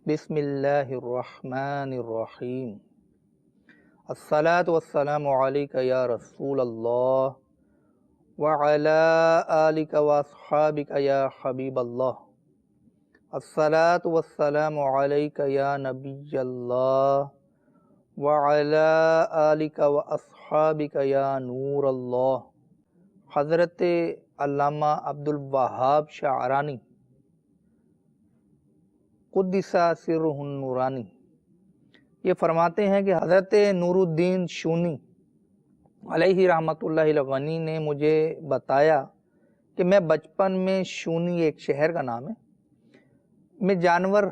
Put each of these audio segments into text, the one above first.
بسم اللہ الرحمن الرحیم الصلاۃ والسلام علیک یا رسول اللہ وعلی آلک واصحابک یا حبیب اللہ الصلاۃ والسلام علیک یا نبی اللہ وعلی آلک واصحابک یا نور اللہ۔ حضرت علامہ عبد الوہاب شعرانی قدس سرہ النورانی یہ فرماتے ہیں کہ حضرت نور الدین شونی علیہ رحمۃ اللہ الغنی نے مجھے بتایا کہ میں بچپن میں، شونی ایک شہر کا نام ہے، میں جانور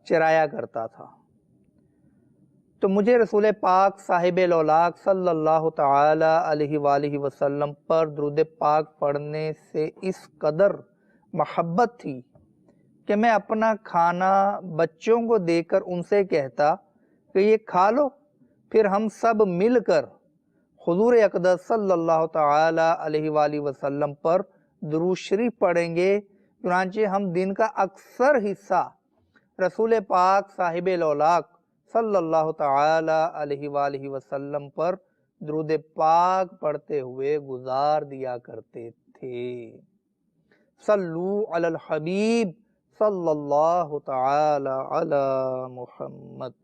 چرایا کرتا تھا، تو مجھے رسول پاک صاحب لولاک صلی اللہ تعالی علیہ وآلہ وسلم پر درود پاک پڑھنے سے اس قدر محبت تھی کہ میں اپنا کھانا بچوں کو دے کر ان سے کہتا کہ یہ کھا لو، پھر ہم سب مل کر حضور اقدس صلی اللہ تعالی علیہ وآلہ وسلم پر درود شریف پڑھیں گے۔ چنانچہ ہم دن کا اکثر حصہ رسول پاک صاحب لولاک صلی اللہ تعالی علیہ وآلہ وسلم پر درود پاک پڑھتے ہوئے گزار دیا کرتے تھے۔ صلو علی الحبیب صلی اللہ تعالی علی محمد۔